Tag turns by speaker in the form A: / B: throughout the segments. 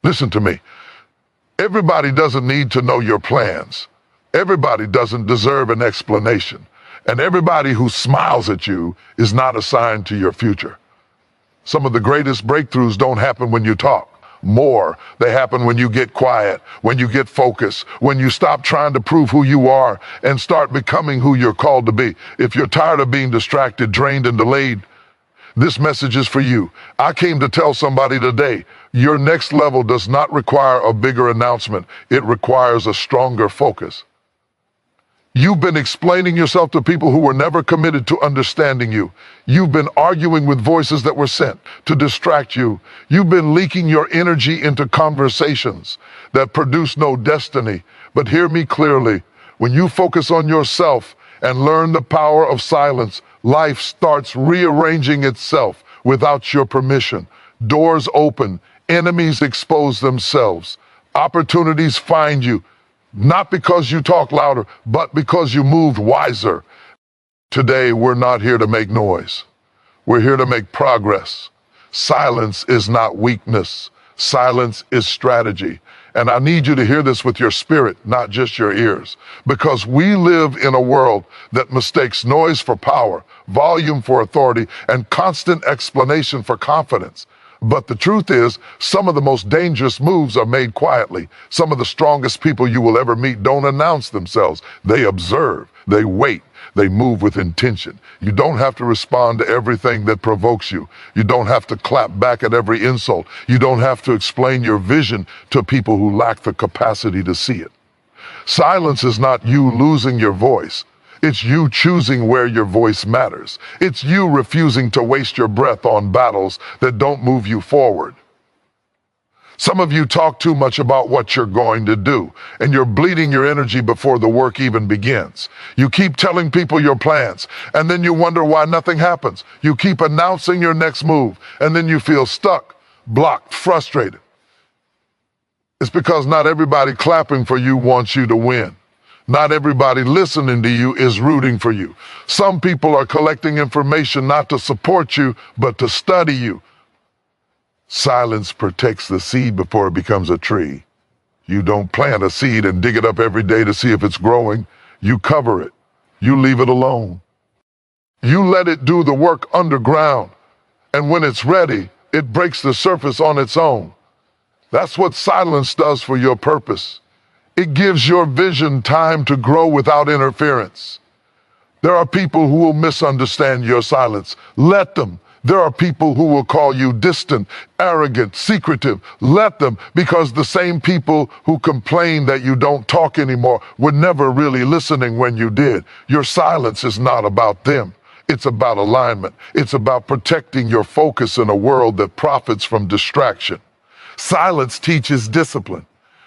A: Listen to me. Everybody doesn't need to know your plans. Everybody doesn't deserve an explanation. And everybody who smiles at you is not assigned to your future. Some of the greatest breakthroughs don't happen when you talk. More, they happen when you get quiet, when you get focused, when you stop trying to prove who you are and start becoming who you're called to be. If you're tired of being distracted, drained, and delayed, this message is for you. I came to tell somebody today, your next level does not require a bigger announcement. It requires a stronger focus. You've been explaining yourself to people who were never committed to understanding you. You've been arguing with voices that were sent to distract you. You've been leaking your energy into conversations that produce no destiny. But hear me clearly. When you focus on yourself and learn the power of silence, life starts rearranging itself without your permission. Doors open, enemies expose themselves, opportunities find you. Not because you talk louder, but because you moved wiser. Today, we're not here to make noise. We're here to make progress. Silence is not weakness. Silence is strategy. And I need you to hear this with your spirit, not just your ears. Because we live in a world that mistakes noise for power, volume for authority, and constant explanation for confidence. But the truth is, some of the most dangerous moves are made quietly. Some of the strongest people you will ever meet don't announce themselves. They observe, they wait, they move with intention. You don't have to respond to everything that provokes you. You don't have to clap back at every insult. You don't have to explain your vision to people who lack the capacity to see it. Silence is not you losing your voice. It's you choosing where your voice matters. It's you refusing to waste your breath on battles that don't move you forward. Some of you talk too much about what you're going to do, and you're bleeding your energy before the work even begins. You keep telling people your plans, and then you wonder why nothing happens. You keep announcing your next move, and then you feel stuck, blocked, frustrated. It's because not everybody clapping for you wants you to win. Not everybody listening to you is rooting for you. Some people are collecting information not to support you, but to study you. Silence protects the seed before it becomes a tree. You don't plant a seed and dig it up every day to see if it's growing. You cover it. You leave it alone. You let it do the work underground. And when it's ready, it breaks the surface on its own. That's what silence does for your purpose. It gives your vision time to grow without interference. There are people who will misunderstand your silence. Let them. There are people who will call you distant, arrogant, secretive. Let them, because the same people who complain that you don't talk anymore were never really listening when you did. Your silence is not about them. It's about alignment. It's about protecting your focus in a world that profits from distraction. Silence teaches discipline.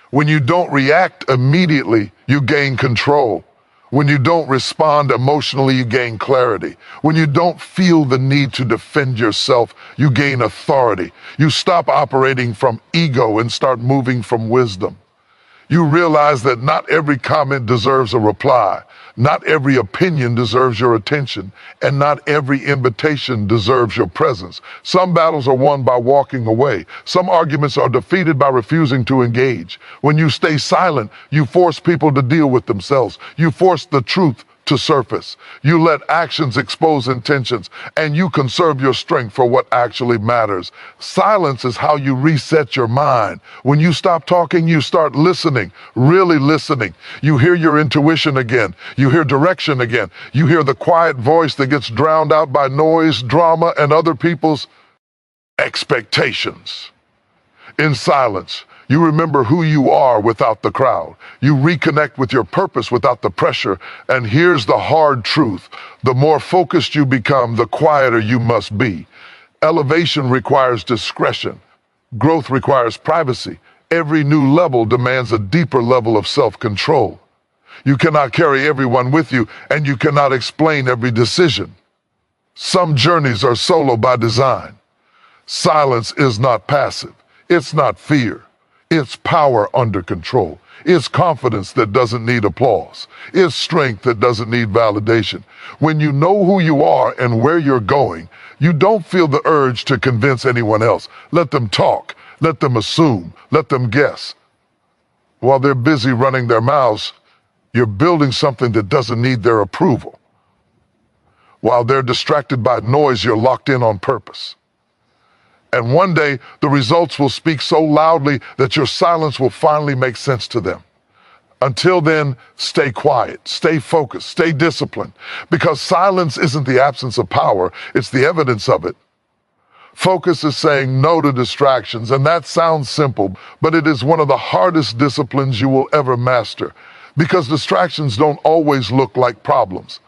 A: When you don't react immediately, you gain control. When you don't respond emotionally, you gain clarity. When you don't feel the need to defend yourself, you gain authority. You stop operating from ego and start moving from wisdom. You realize that not every comment deserves a reply. Not every opinion deserves your attention, and not every invitation deserves your presence. Some battles are won by walking away. Some arguments are defeated by refusing to engage. When you stay silent, you force people to deal with themselves. You force the truth to surface. You let actions expose intentions, and you conserve your strength for what actually matters. Silence is how you reset your mind. When you stop talking, you start listening, really listening. You hear your intuition again. You hear direction again. You hear the quiet voice that gets drowned out by noise, drama, and other people's expectations. In silence, you remember who you are without the crowd. You reconnect with your purpose without the pressure. And here's the hard truth. The more focused you become, the quieter you must be. Elevation requires discretion. Growth requires privacy. Every new level demands a deeper level of self-control. You cannot carry everyone with you, and you cannot explain every decision. Some journeys are solo by design. Silence is not passive. It's not fear. It's power under control. It's confidence that doesn't need applause. It's strength that doesn't need validation. When you know who you are and where you're going, you don't feel the urge to convince anyone else. Let them talk. Let them assume. Let them guess. While they're busy running their mouths, you're building something that doesn't need their approval. While they're distracted by noise, you're locked in on purpose. And one day, the results will speak so loudly that your silence will finally make sense to them. Until then, stay quiet, stay focused, stay disciplined, because silence isn't the absence of power, it's the evidence of it. Focus is saying no to distractions, and that sounds simple, but it is one of the hardest disciplines you will ever master, because distractions don't always look like problems.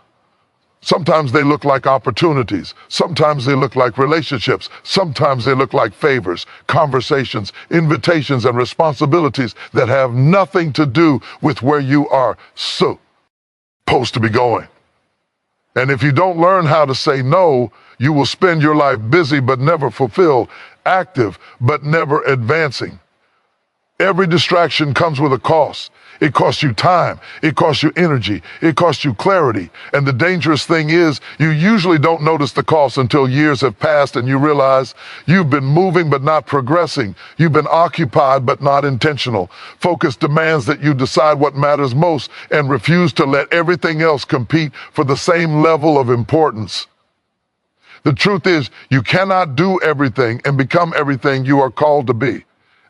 A: Sometimes they look like opportunities. Sometimes they look like relationships. Sometimes they look like favors, conversations, invitations, and responsibilities that have nothing to do with where you are supposed to be going. And if you don't learn how to say no, you will spend your life busy but never fulfilled, active but never advancing. Every distraction comes with a cost. It costs you time. It costs you energy. It costs you clarity. And the dangerous thing is, you usually don't notice the cost until years have passed and you realize you've been moving but not progressing. You've been occupied but not intentional. Focus demands that you decide what matters most and refuse to let everything else compete for the same level of importance. The truth is, you cannot do everything and become everything you are called to be.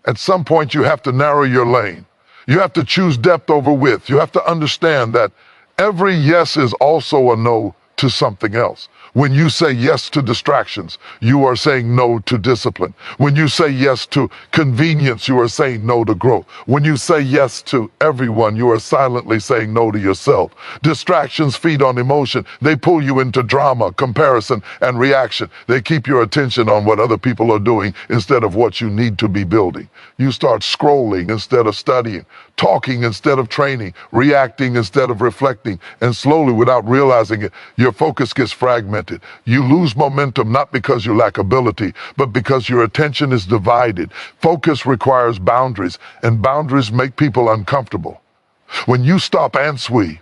A: At some point, you have to narrow your lane. You have to choose depth over width. You have to understand that every yes is also a no to something else. When you say yes to distractions, you are saying no to discipline. When you say yes to convenience, you are saying no to growth. When you say yes to everyone, you are silently saying no to yourself. Distractions feed on emotion. They pull you into drama, comparison, and reaction. They keep your attention on what other people are doing instead of what you need to be building. You start scrolling instead of studying, talking instead of training, reacting instead of reflecting, and slowly, without realizing it, your focus gets fragmented. You lose momentum not because you lack ability, but because your attention is divided. Focus requires boundaries, and boundaries make people uncomfortable. When you stop answering,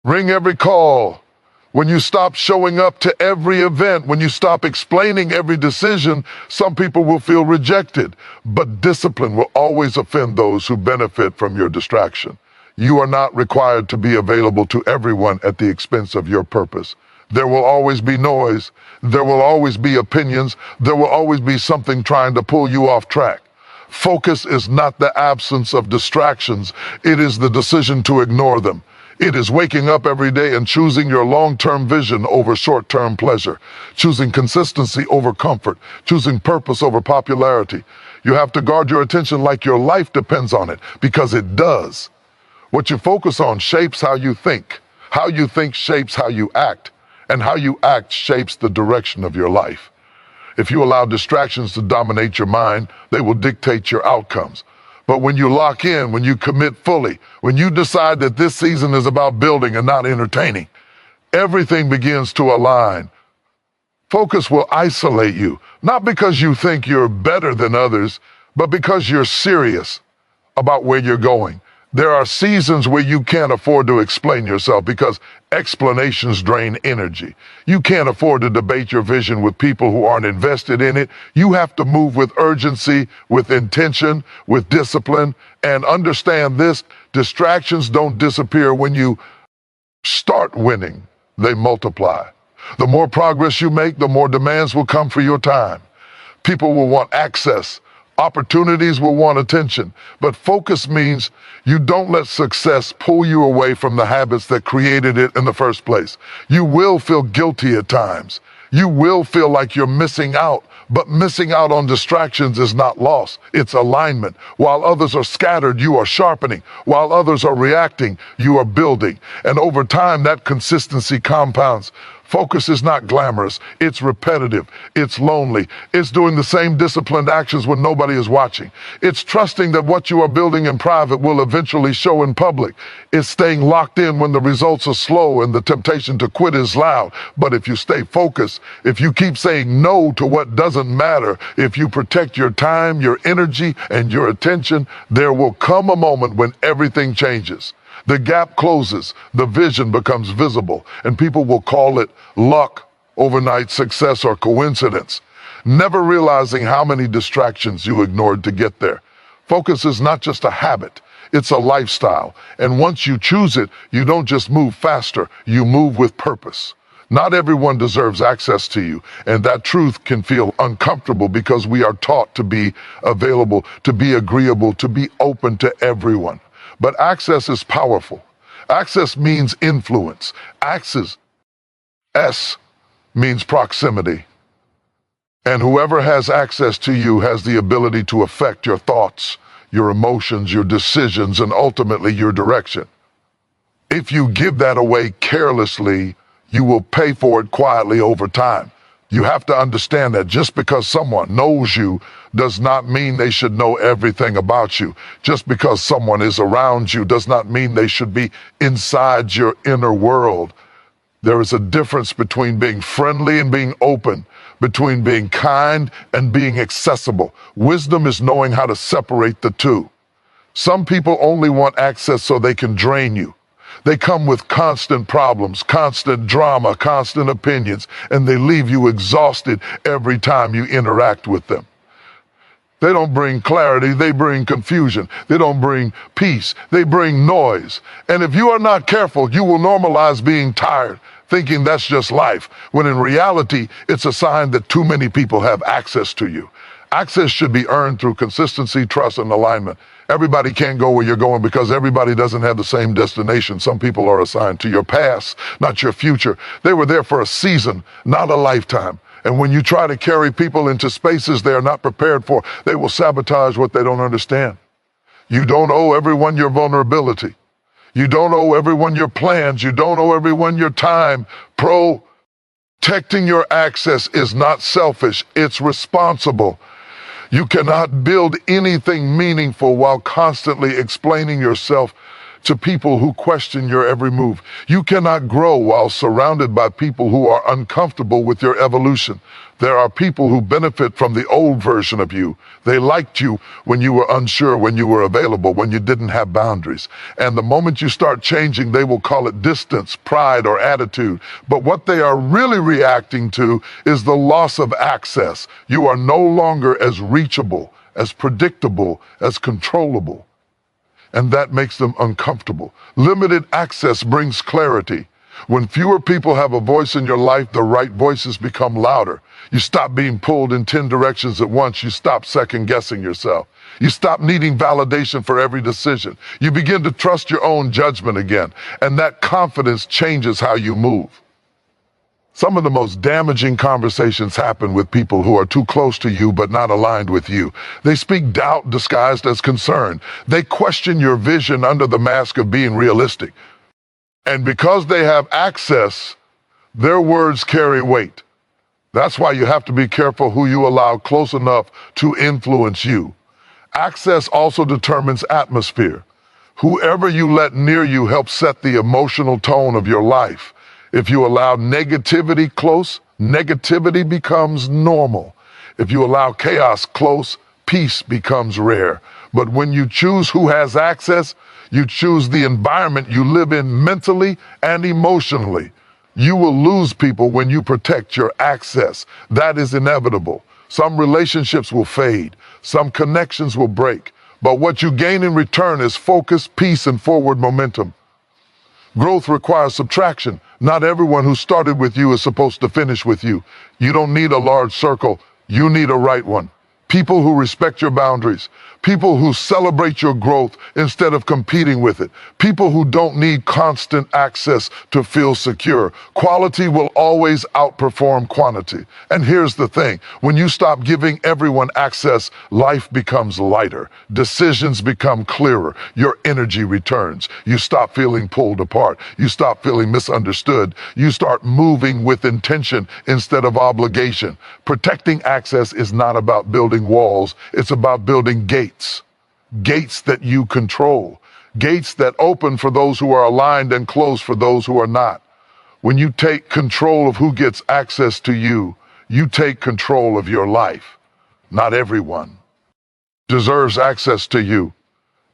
A: ring every call, when you stop showing up to every event, when you stop explaining every decision, some people will feel rejected. But discipline will always offend those who benefit from your distraction. You are not required to be available to everyone at the expense of your purpose. There will always be noise. There will always be opinions. There will always be something trying to pull you off track. Focus is not the absence of distractions. It is the decision to ignore them. It is waking up every day and choosing your long-term vision over short-term pleasure, choosing consistency over comfort, choosing purpose over popularity. You have to guard your attention like your life depends on it, because it does. What you focus on shapes how you think. How you think shapes how you act. And how you act shapes the direction of your life. If you allow distractions to dominate your mind, they will dictate your outcomes. But when you lock in, when you commit fully, when you decide that this season is about building and not entertaining, everything begins to align. Focus will isolate you, not because you think you're better than others, but because you're serious about where you're going. There are seasons where you can't afford to explain yourself because explanations drain energy. You can't afford to debate your vision with people who aren't invested in it. You have to move with urgency, with intention, with discipline, and understand this: distractions don't disappear when you start winning. They multiply. The more progress you make, the more demands will come for your time. People will want access. Opportunities will want attention, but focus means you don't let success pull you away from the habits that created it in the first place. You will feel guilty at times. You will feel like you're missing out, but missing out on distractions is not loss, it's alignment. While others are scattered, you are sharpening. While others are reacting, you are building. And over time, that consistency compounds. Focus is not glamorous, it's repetitive, it's lonely, it's doing the same disciplined actions when nobody is watching. It's trusting that what you are building in private will eventually show in public. It's staying locked in when the results are slow and the temptation to quit is loud. But if you stay focused, if you keep saying no to what doesn't matter, if you protect your time, your energy, and your attention, there will come a moment when everything changes. The gap closes, the vision becomes visible, and people will call it luck, overnight success, or coincidence. never realizing how many distractions you ignored to get there. Focus is not just a habit, it's a lifestyle. And once you choose it, you don't just move faster, you move with purpose. Not everyone deserves access to you, and that truth can feel uncomfortable because we are taught to be available, to be agreeable, to be open to everyone. But access is powerful. Access means influence. Access, S, means proximity. And whoever has access to you has the ability to affect your thoughts, your emotions, your decisions, and ultimately your direction. If you give that away carelessly, you will pay for it quietly over time. You have to understand that just because someone knows you does not mean they should know everything about you. Just because someone is around you does not mean they should be inside your inner world. There is a difference between being friendly and being open, between being kind and being accessible. Wisdom is knowing how to separate the two. Some people only want access so they can drain you. They come with constant problems, constant drama, constant opinions, and they leave you exhausted every time you interact with them. They don't bring clarity, they bring confusion. They don't bring peace, they bring noise. And if you are not careful, you will normalize being tired, thinking that's just life, when in reality, it's a sign that too many people have access to you. Access should be earned through consistency, trust, and alignment. Everybody can't go where you're going because everybody doesn't have the same destination. Some people are assigned to your past, not your future. They were there for a season, not a lifetime. And when you try to carry people into spaces they are not prepared for, they will sabotage what they don't understand. You don't owe everyone your vulnerability. You don't owe everyone your plans. You don't owe everyone your time. Protecting your access is not selfish, it's responsible. You cannot build anything meaningful while constantly explaining yourself to people who question your every move. You cannot grow while surrounded by people who are uncomfortable with your evolution. There are people who benefit from the old version of you. They liked you when you were unsure, when you were available, when you didn't have boundaries. And the moment you start changing, they will call it distance, pride, or attitude. But what they are really reacting to is the loss of access. You are no longer as reachable, as predictable, as controllable. And that makes them uncomfortable. Limited access brings clarity. When fewer people have a voice in your life, the right voices become louder. You stop being pulled in 10 directions at once. You stop second-guessing yourself. You stop needing validation for every decision. You begin to trust your own judgment again, and that confidence changes how you move. Some of the most damaging conversations happen with people who are too close to you but not aligned with you. They speak doubt disguised as concern. They question your vision under the mask of being realistic. And because they have access, their words carry weight. That's why you have to be careful who you allow close enough to influence you. Access also determines atmosphere. Whoever you let near you helps set the emotional tone of your life. If you allow negativity close, negativity becomes normal. If you allow chaos close, peace becomes rare. But when you choose who has access, you choose the environment you live in mentally and emotionally. You will lose people when you protect your access. That is inevitable. Some relationships will fade. Some connections will break. But what you gain in return is focus, peace, and forward momentum. Growth requires subtraction. Not everyone who started with you is supposed to finish with you. You don't need a large circle. You need a right one. People who respect your boundaries. People who celebrate your growth instead of competing with it. People who don't need constant access to feel secure. Quality will always outperform quantity. And here's the thing. When you stop giving everyone access, life becomes lighter. Decisions become clearer. Your energy returns. You stop feeling pulled apart. You stop feeling misunderstood. You start moving with intention instead of obligation. Protecting access is not about building walls. It's about building gates. Gates that you control. Gates that open for those who are aligned and close for those who are not. When you take control of who gets access to you, you take control of your life. Not everyone deserves access to you.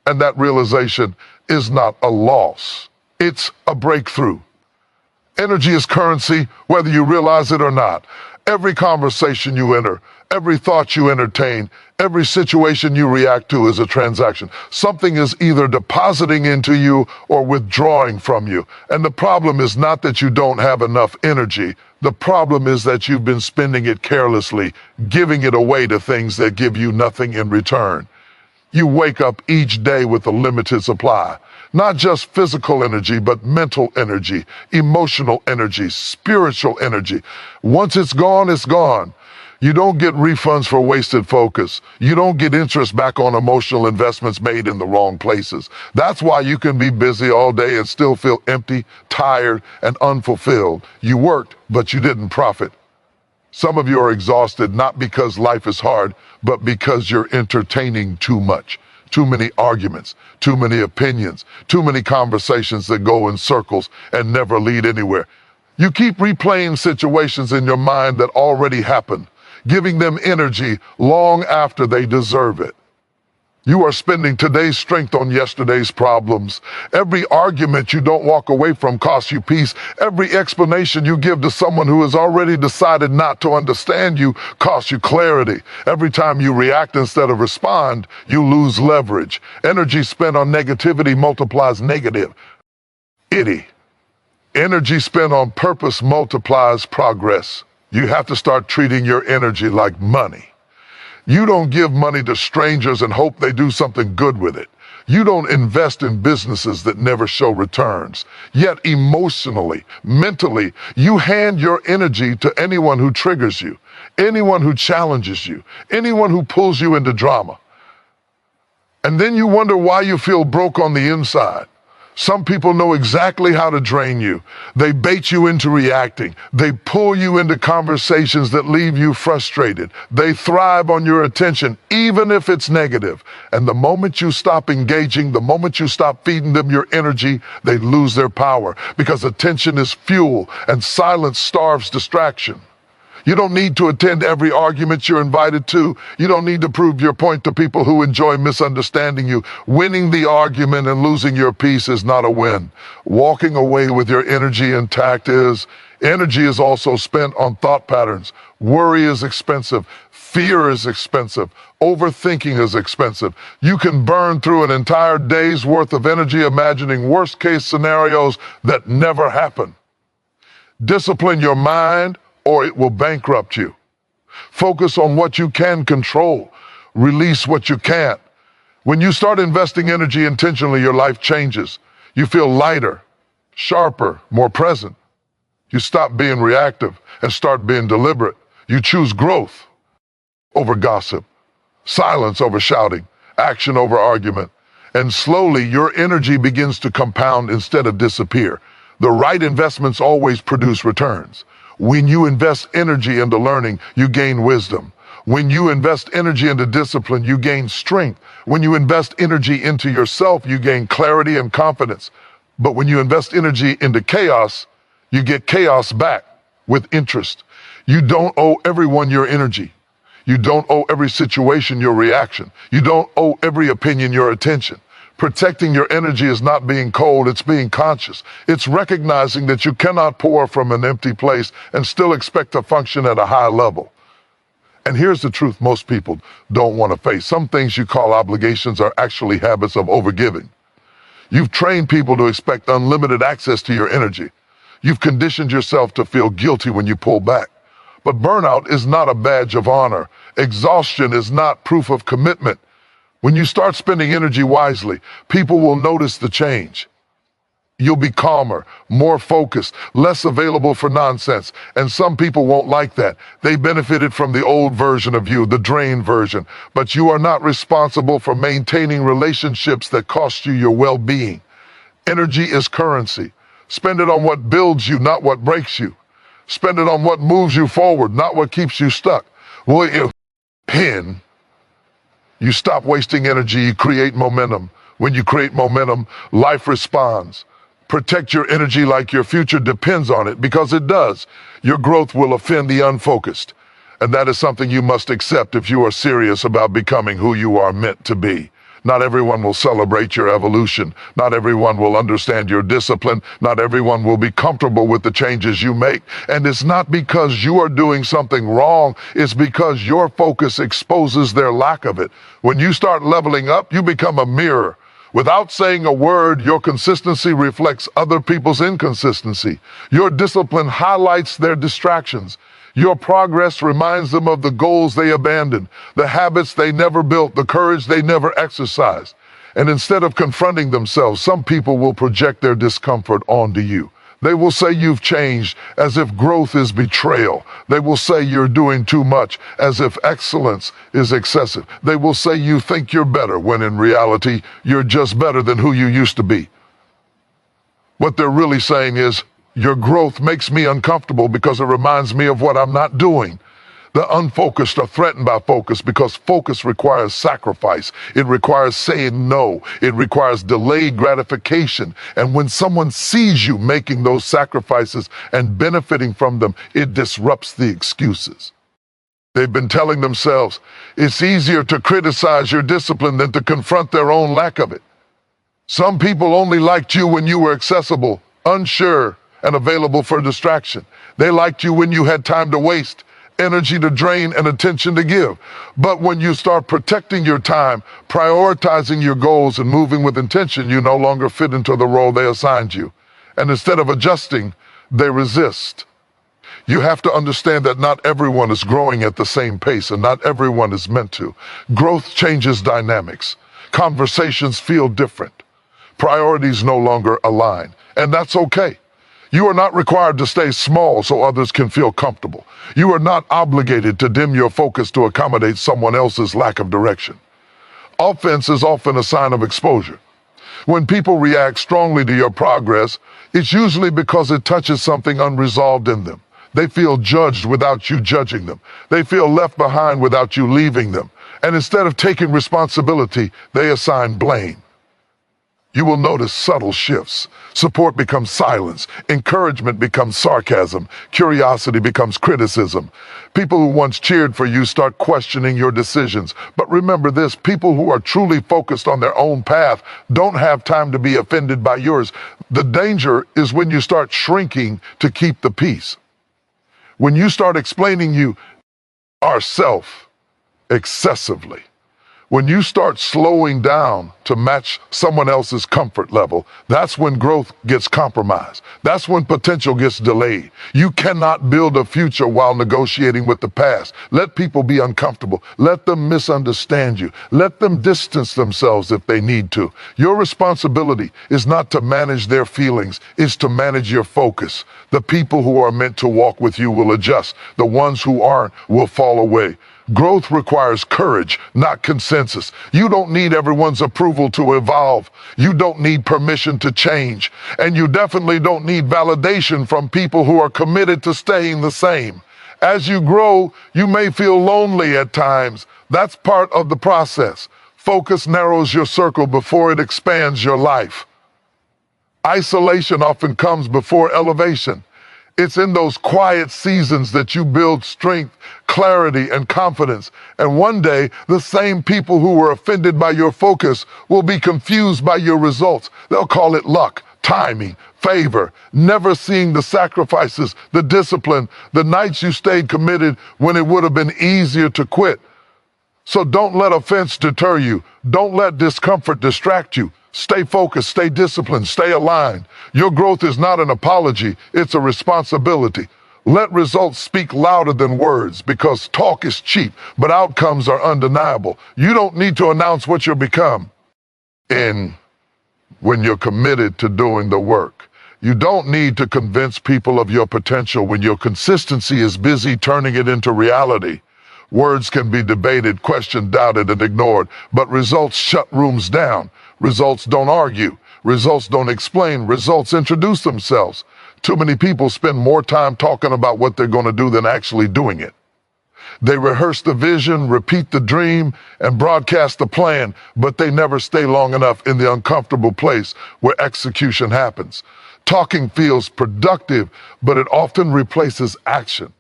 A: And that realization is not a loss. It's a breakthrough. Energy is currency, whether you realize it or not. Every conversation you enter, Every thought you entertain, every situation you react to is a transaction. Something is either depositing into you or withdrawing from you. And the problem is not that you don't have enough energy. The problem is that you've been spending it carelessly, giving it away to things that give you nothing in return. You wake up each day with a limited supply. Not just physical energy, but mental energy, emotional energy, spiritual energy. Once it's gone, it's gone. You don't get refunds for wasted focus. You don't get interest back on emotional investments made in the wrong places. That's why you can be busy all day and still feel empty, tired, and unfulfilled. You worked, but you didn't profit. Some of you are exhausted not because life is hard, but because you're entertaining too much. Too many arguments, too many opinions, too many conversations that go in circles and never lead anywhere. You keep replaying situations in your mind that already happened, giving them energy long after they deserve it. You are spending today's strength on yesterday's problems. Every argument you don't walk away from costs you peace. Every explanation you give to someone who has already decided not to understand you costs you clarity. Every time you react instead of respond, you lose leverage. Energy spent on negativity multiplies negative. Energy spent on purpose multiplies progress. You have to start treating your energy like money. You don't give money to strangers and hope they do something good with it. You don't invest in businesses that never show returns. Yet emotionally, mentally, you hand your energy to anyone who triggers you, anyone who challenges you, anyone who pulls you into drama. And then you wonder why you feel broke on the inside. Some people know exactly how to drain you. They bait you into reacting. They pull you into conversations that leave you frustrated. They thrive on your attention, even if it's negative. And the moment you stop engaging, the moment you stop feeding them your energy, they lose their power because attention is fuel and silence starves distraction. You don't need to attend every argument you're invited to. You don't need to prove your point to people who enjoy misunderstanding you. Winning the argument and losing your peace is not a win. Walking away with your energy intact is. Energy is also spent on thought patterns. Worry is expensive. Fear is expensive. Overthinking is expensive. You can burn through an entire day's worth of energy imagining worst-case scenarios that never happen. Discipline your mind, or it will bankrupt you. Focus on what you can control. Release what you can't. When you start investing energy intentionally, your life changes. You feel lighter, sharper, more present. You stop being reactive and start being deliberate. You choose growth over gossip, silence over shouting, action over argument. And slowly, your energy begins to compound instead of disappear. The right investments always produce returns. When you invest energy into learning, you gain wisdom. When you invest energy into discipline, you gain strength. When you invest energy into yourself, you gain clarity and confidence. But when you invest energy into chaos, you get chaos back with interest. You don't owe everyone your energy. You don't owe every situation your reaction. You don't owe every opinion your attention. Protecting your energy is not being cold, it's being conscious. It's recognizing that you cannot pour from an empty place and still expect to function at a high level. And here's the truth most people don't want to face. Some things you call obligations are actually habits of overgiving. You've trained people to expect unlimited access to your energy. You've conditioned yourself to feel guilty when you pull back. But burnout is not a badge of honor. Exhaustion is not proof of commitment. When you start spending energy wisely, people will notice the change. You'll be calmer, more focused, less available for nonsense. And some people won't like that. They benefited from the old version of you, the drained version. But you are not responsible for maintaining relationships that cost you your well-being. Energy is currency. Spend it on what builds you, not what breaks you. Spend it on what moves you forward, not what keeps you stuck. Will you pin? You stop wasting energy, you create momentum. When you create momentum, life responds. Protect your energy like your future depends on it, because it does. Your growth will offend the unfocused. And that is something you must accept if you are serious about becoming who you are meant to be. Not everyone will celebrate your evolution. Not everyone will understand your discipline. Not everyone will be comfortable with the changes you make. And it's not because you are doing something wrong. It's because your focus exposes their lack of it. When you start leveling up, you become a mirror. Without saying a word, your consistency reflects other people's inconsistency. Your discipline highlights their distractions. Your progress reminds them of the goals they abandoned, the habits they never built, the courage they never exercised. And instead of confronting themselves, some people will project their discomfort onto you. They will say you've changed, as if growth is betrayal. They will say you're doing too much, as if excellence is excessive. They will say you think you're better, when in reality, you're just better than who you used to be. What they're really saying is, your growth makes me uncomfortable because it reminds me of what I'm not doing. The unfocused are threatened by focus because focus requires sacrifice. It requires saying no. It requires delayed gratification. And when someone sees you making those sacrifices and benefiting from them, it disrupts the excuses. They've been telling themselves, it's easier to criticize your discipline than to confront their own lack of it. Some people only liked you when you were accessible, unsure, and available for distraction. They liked you when you had time to waste, energy to drain, and attention to give. But when you start protecting your time, prioritizing your goals, and moving with intention, you no longer fit into the role they assigned you. And instead of adjusting, they resist. You have to understand that not everyone is growing at the same pace, and not everyone is meant to. Growth changes dynamics. Conversations feel different. Priorities no longer align, and that's okay. You are not required to stay small so others can feel comfortable. You are not obligated to dim your focus to accommodate someone else's lack of direction. Offense is often a sign of exposure. When people react strongly to your progress, it's usually because it touches something unresolved in them. They feel judged without you judging them. They feel left behind without you leaving them. And instead of taking responsibility, they assign blame. You will notice subtle shifts. Support becomes silence. Encouragement becomes sarcasm. Curiosity becomes criticism. People who once cheered for you start questioning your decisions. But remember this, people who are truly focused on their own path don't have time to be offended by yours. The danger is when you start shrinking to keep the peace. When you start explaining you ourself excessively. When you start slowing down to match someone else's comfort level, that's when growth gets compromised. That's when potential gets delayed. You cannot build a future while negotiating with the past. Let people be uncomfortable. Let them misunderstand you. Let them distance themselves if they need to. Your responsibility is not to manage their feelings, it's to manage your focus. The people who are meant to walk with you will adjust. The ones who aren't will fall away. Growth requires courage, not consensus. You don't need everyone's approval to evolve. You don't need permission to change. And you definitely don't need validation from people who are committed to staying the same. As you grow, you may feel lonely at times. That's part of the process. Focus narrows your circle before it expands your life. Isolation often comes before elevation. It's in those quiet seasons that you build strength, clarity, and confidence. And one day, the same people who were offended by your focus will be confused by your results. They'll call it luck, timing, favor, never seeing the sacrifices, the discipline, the nights you stayed committed when it would have been easier to quit. So don't let offense deter you. Don't let discomfort distract you. Stay focused, stay disciplined, stay aligned. Your growth is not an apology, it's a responsibility. Let results speak louder than words, because talk is cheap, but outcomes are undeniable. You don't need to announce what you'll become when you're committed to doing the work. You don't need to convince people of your potential when your consistency is busy turning it into reality. Words can be debated, questioned, doubted, and ignored, but results shut rooms down. Results don't argue. Results don't explain. Results introduce themselves. Too many people spend more time talking about what they're going to do than actually doing it. They rehearse the vision, repeat the dream, and broadcast the plan, but they never stay long enough in the uncomfortable place where execution happens. Talking feels productive, but it often replaces action.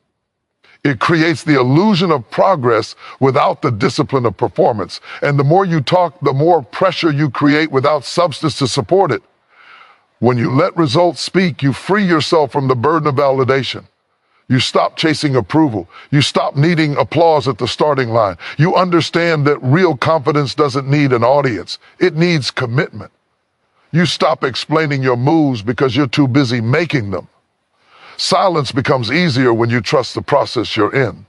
A: It creates the illusion of progress without the discipline of performance. And the more you talk, the more pressure you create without substance to support it. When you let results speak, you free yourself from the burden of validation. You stop chasing approval. You stop needing applause at the starting line. You understand that real confidence doesn't need an audience. It needs commitment. You stop explaining your moves because you're too busy making them. Silence becomes easier when you trust the process you're in.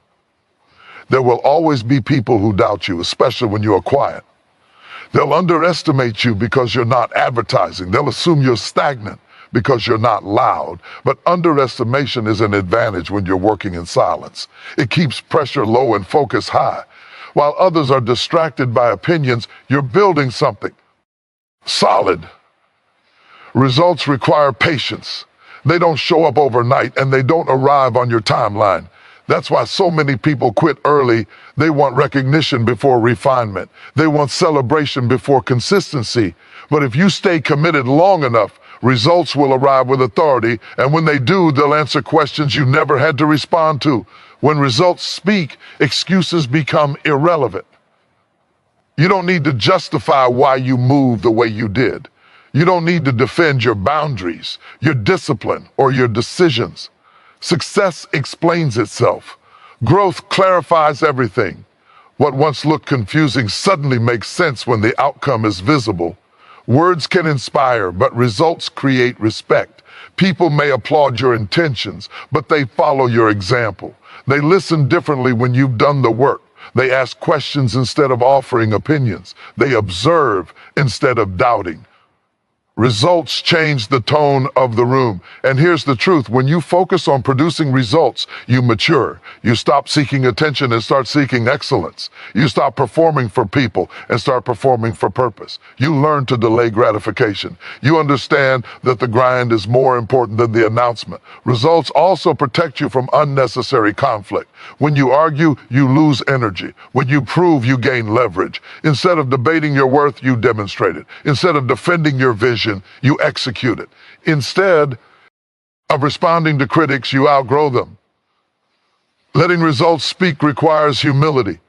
A: There will always be people who doubt you, especially when you're quiet. They'll underestimate you because you're not advertising. They'll assume you're stagnant because you're not loud. But underestimation is an advantage when you're working in silence. It keeps pressure low and focus high. While others are distracted by opinions, you're building something solid. Results require patience. They don't show up overnight and they don't arrive on your timeline. That's why so many people quit early. They want recognition before refinement. They want celebration before consistency. But if you stay committed long enough, results will arrive with authority. And when they do, they'll answer questions you never had to respond to. When results speak, excuses become irrelevant. You don't need to justify why you moved the way you did. You don't need to defend your boundaries, your discipline, or your decisions. Success explains itself. Growth clarifies everything. What once looked confusing suddenly makes sense when the outcome is visible. Words can inspire, but results create respect. People may applaud your intentions, but they follow your example. They listen differently when you've done the work. They ask questions instead of offering opinions. They observe instead of doubting. Results change the tone of the room. And here's the truth. When you focus on producing results, you mature. You stop seeking attention and start seeking excellence. You stop performing for people and start performing for purpose. You learn to delay gratification. You understand that the grind is more important than the announcement. Results also protect you from unnecessary conflict. When you argue, you lose energy. When you prove, you gain leverage. Instead of debating your worth, you demonstrate it. Instead of defending your vision, you execute it. Instead of responding to critics, you outgrow them. Letting results speak requires humility.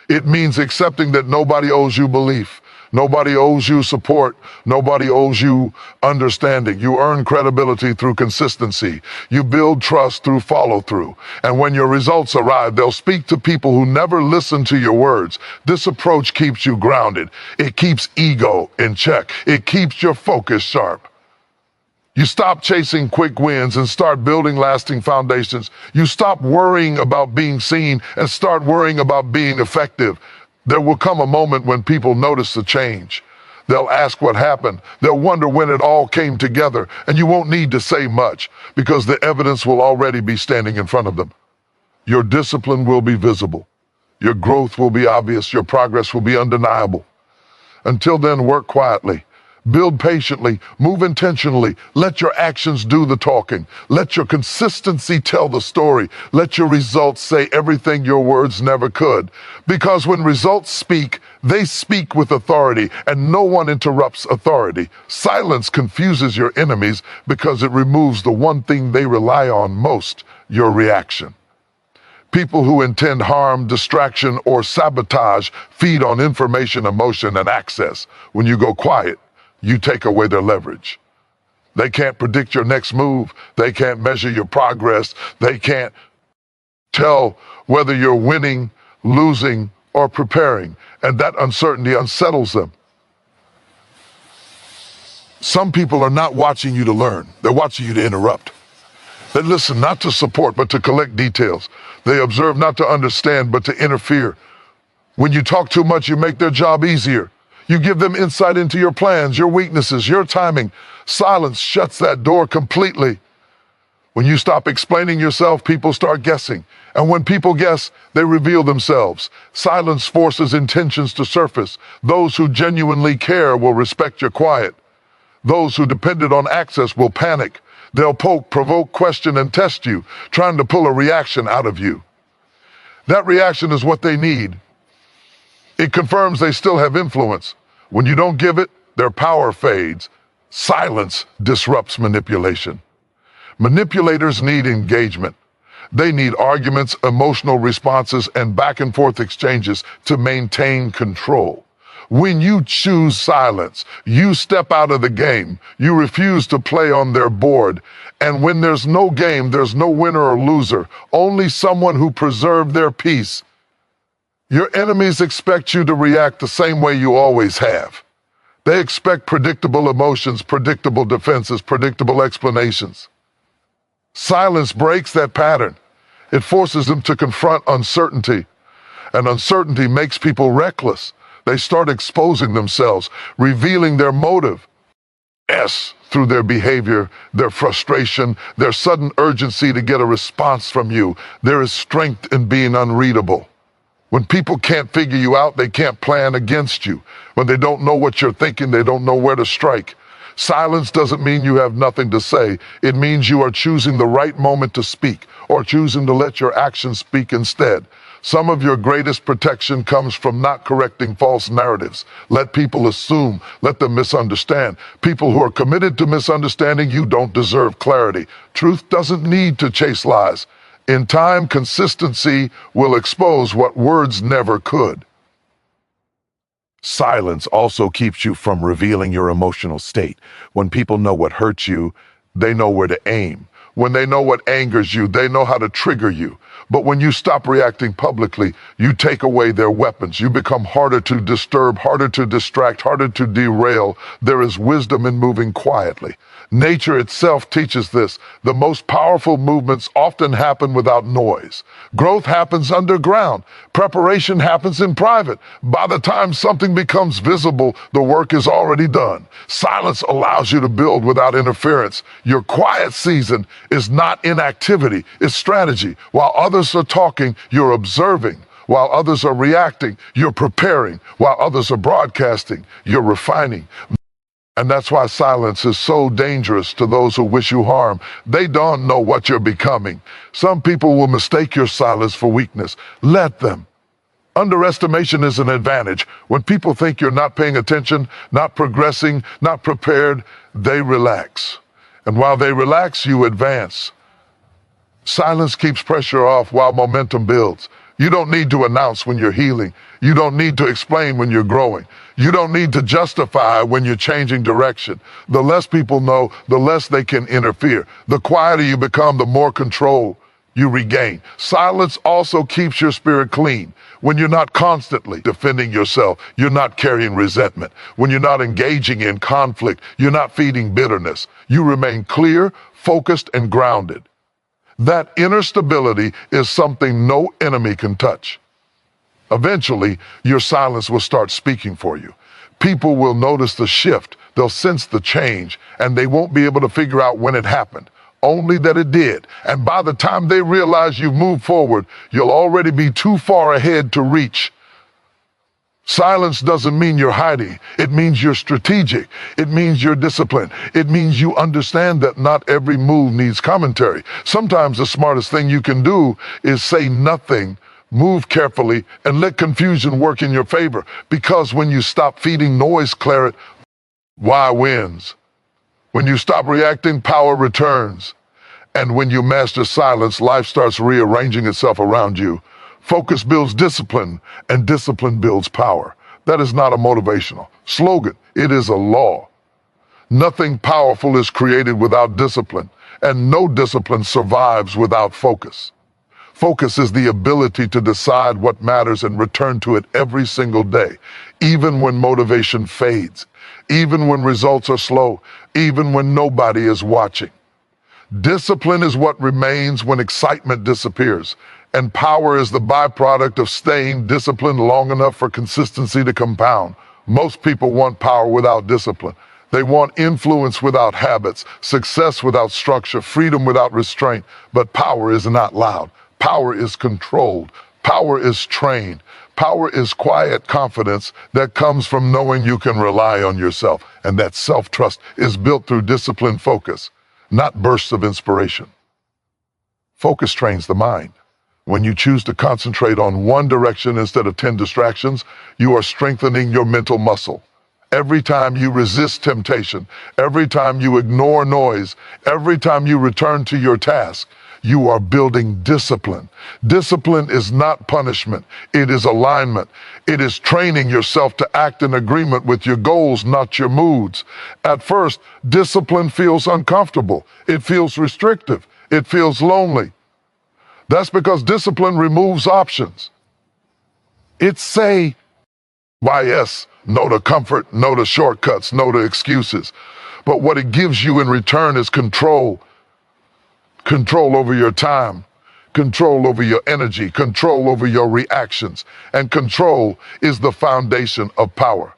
A: It means accepting that nobody owes you belief. Nobody owes you support. Nobody owes you understanding. You earn credibility through consistency. You build trust through follow-through. And when your results arrive, they'll speak to people who never listen to your words. This approach keeps you grounded. It keeps ego in check. It keeps your focus sharp. You stop chasing quick wins and start building lasting foundations. You stop worrying about being seen and start worrying about being effective. There will come a moment when people notice the change. They'll ask what happened. They'll wonder when it all came together. And you won't need to say much because the evidence will already be standing in front of them. Your discipline will be visible. Your growth will be obvious. Your progress will be undeniable. Until then, work quietly. Build patiently, move intentionally, let your actions do the talking. Let your consistency tell the story. Let your results say everything your words never could. Because when results speak, they speak with authority, and no one interrupts authority. Silence confuses your enemies because it removes the one thing they rely on most, your reaction. People who intend harm, distraction, or sabotage feed on information, emotion, and access. When you go quiet, you take away their leverage. They can't predict your next move. They can't measure your progress. They can't tell whether you're winning, losing, or preparing. And that uncertainty unsettles them. Some people are not watching you to learn. They're watching you to interrupt. They listen not to support, but to collect details. They observe not to understand, but to interfere. When you talk too much, you make their job easier. You give them insight into your plans, your weaknesses, your timing. Silence shuts that door completely. When you stop explaining yourself, people start guessing. And when people guess, they reveal themselves. Silence forces intentions to surface. Those who genuinely care will respect your quiet. Those who depended on access will panic. They'll poke, provoke, question, and test you, trying to pull a reaction out of you. That reaction is what they need. It confirms they still have influence. When you don't give it, their power fades. Silence disrupts manipulation. Manipulators need engagement. They need arguments, emotional responses, and back and forth exchanges to maintain control. When you choose silence, you step out of the game. You refuse to play on their board. And when there's no game, there's no winner or loser, only someone who preserved their peace. Your enemies expect you to react the same way you always have. They expect predictable emotions, predictable defenses, predictable explanations. Silence breaks that pattern. It forces them to confront uncertainty, and uncertainty makes people reckless. They start exposing themselves, revealing their motive. Through their behavior, their frustration, their sudden urgency to get a response from you. There is strength in being unreadable. When people can't figure you out, they can't plan against you. When they don't know what you're thinking, they don't know where to strike. Silence doesn't mean you have nothing to say. It means you are choosing the right moment to speak, or choosing to let your actions speak instead. Some of your greatest protection comes from not correcting false narratives. Let people assume, let them misunderstand. People who are committed to misunderstanding you don't deserve clarity. Truth doesn't need to chase lies. In time, consistency will expose what words never could. Silence also keeps you from revealing your emotional state. When people know what hurts you, they know where to aim. When they know what angers you, they know how to trigger you. But when you stop reacting publicly, you take away their weapons. You become harder to disturb, harder to distract, harder to derail. There is wisdom in moving quietly. Nature itself teaches this. The most powerful movements often happen without noise. Growth happens underground. Preparation happens in private. By the time something becomes visible, the work is already done. Silence allows you to build without interference. Your quiet season is not inactivity, it's strategy. While others are talking, you're observing. While others are reacting, you're preparing. While others are broadcasting, you're refining. And that's why silence is so dangerous to those who wish you harm. They don't know what you're becoming. Some people will mistake your silence for weakness. Let them. Underestimation is an advantage. When people think you're not paying attention, not progressing, not prepared, they relax. And while they relax, you advance. Silence keeps pressure off while momentum builds. You don't need to announce when you're healing. You don't need to explain when you're growing. You don't need to justify when you're changing direction. The less people know, the less they can interfere. The quieter you become, the more control you regain. Silence also keeps your spirit clean. When you're not constantly defending yourself, you're not carrying resentment. When you're not engaging in conflict, you're not feeding bitterness. You remain clear, focused, and grounded. That inner stability is something no enemy can touch. Eventually, your silence will start speaking for you. People will notice the shift, they'll sense the change, and they won't be able to figure out when it happened, only that it did. And by the time they realize you've moved forward, you'll already be too far ahead to reach. Silence doesn't mean you're hiding. It means you're strategic. It means you're disciplined. It means you understand that not every move needs commentary. Sometimes the smartest thing you can do is say nothing, move carefully, and let confusion work in your favor. Because when you stop feeding noise, clarity, why wins. When you stop reacting, power returns. And when you master silence, life starts rearranging itself around you. Focus builds discipline, and discipline builds power. That is not a motivational slogan. It is a law. Nothing powerful is created without discipline, and no discipline survives without focus. Focus is the ability to decide what matters and return to it every single day, even when motivation fades, even when results are slow, even when nobody is watching. Discipline is what remains when excitement disappears, and power is the byproduct of staying disciplined long enough for consistency to compound. Most people want power without discipline. They want influence without habits, success without structure, freedom without restraint. But power is not loud. Power is controlled. Power is trained. Power is quiet confidence that comes from knowing you can rely on yourself. And that self-trust is built through disciplined focus, not bursts of inspiration. Focus trains the mind. When you choose to concentrate on one direction instead of 10 distractions, you are strengthening your mental muscle. Every time you resist temptation, every time you ignore noise, every time you return to your task, you are building discipline. Discipline is not punishment. It is alignment. It is training yourself to act in agreement with your goals, not your moods. At first, discipline feels uncomfortable. It feels restrictive. It feels lonely. That's because discipline removes options. It say, why yes, no to comfort, no to shortcuts, no to excuses. But what it gives you in return is control. Control over your time, control over your energy, control over your reactions. And control is the foundation of power.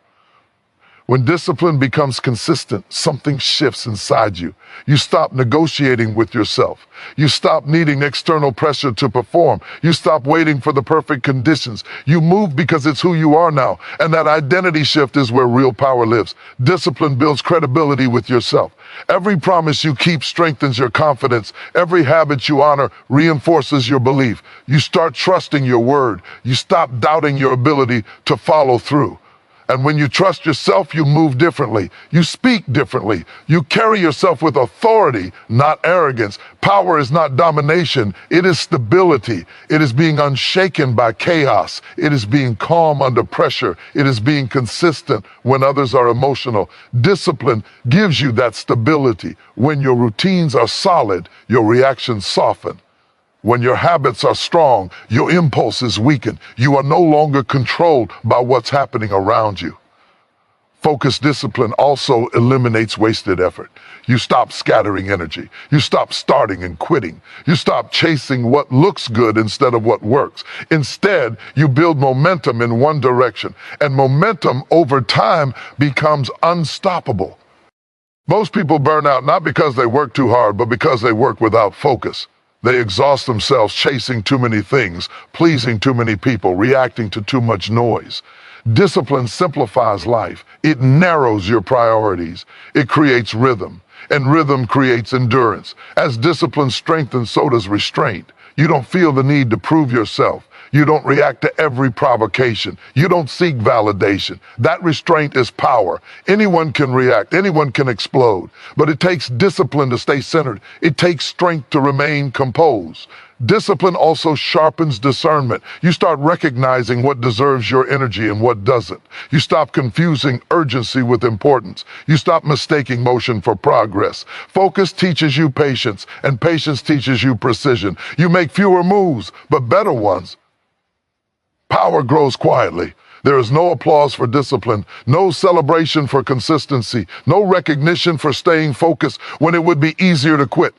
A: When discipline becomes consistent, something shifts inside you. You stop negotiating with yourself. You stop needing external pressure to perform. You stop waiting for the perfect conditions. You move because it's who you are now. And that identity shift is where real power lives. Discipline builds credibility with yourself. Every promise you keep strengthens your confidence. Every habit you honor reinforces your belief. You start trusting your word. You stop doubting your ability to follow through. And when you trust yourself, you move differently. You speak differently. You carry yourself with authority, not arrogance. Power is not domination. It is stability. It is being unshaken by chaos. It is being calm under pressure. It is being consistent when others are emotional. Discipline gives you that stability. When your routines are solid, your reactions soften. When your habits are strong, your impulses weaken. You are no longer controlled by what's happening around you. Focused discipline also eliminates wasted effort. You stop scattering energy. You stop starting and quitting. You stop chasing what looks good instead of what works. Instead, you build momentum in one direction, and momentum over time becomes unstoppable. Most people burn out not because they work too hard, but because they work without focus. They exhaust themselves chasing too many things, pleasing too many people, reacting to too much noise. Discipline simplifies life. It narrows your priorities. It creates rhythm, and rhythm creates endurance. As discipline strengthens, so does restraint. You don't feel the need to prove yourself. You don't react to every provocation. You don't seek validation. That restraint is power. Anyone can react. Anyone can explode. But it takes discipline to stay centered. It takes strength to remain composed. Discipline also sharpens discernment. You start recognizing what deserves your energy and what doesn't. You stop confusing urgency with importance. You stop mistaking motion for progress. Focus teaches you patience, and patience teaches you precision. You make fewer moves, but better ones. Power grows quietly. There is no applause for discipline, no celebration for consistency, no recognition for staying focused when it would be easier to quit.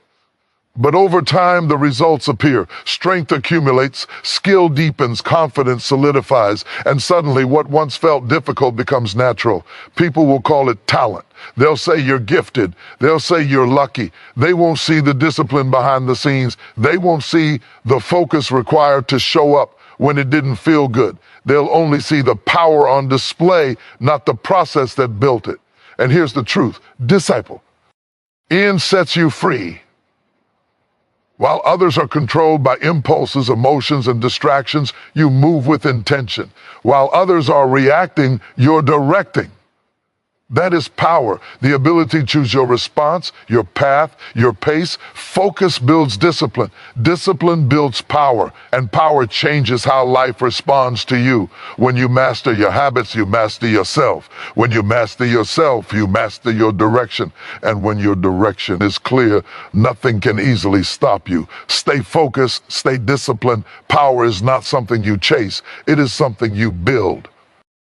A: But over time, the results appear. Strength accumulates, skill deepens, confidence solidifies, and suddenly what once felt difficult becomes natural. People will call it talent. They'll say you're gifted. They'll say you're lucky. They won't see the discipline behind the scenes. They won't see the focus required to show up when it didn't feel good. They'll only see the power on display, not the process that built it. And here's the truth. Disciple. In sets you free. While others are controlled by impulses, emotions, and distractions, you move with intention. While others are reacting, you're directing. That is power, the ability to choose your response, your path, your pace. Focus builds discipline. Discipline builds power, and power changes how life responds to you. When you master your habits, you master yourself. When you master yourself, you master your direction. And when your direction is clear, nothing can easily stop you. Stay focused, stay disciplined. Power is not something you chase. It is something you build.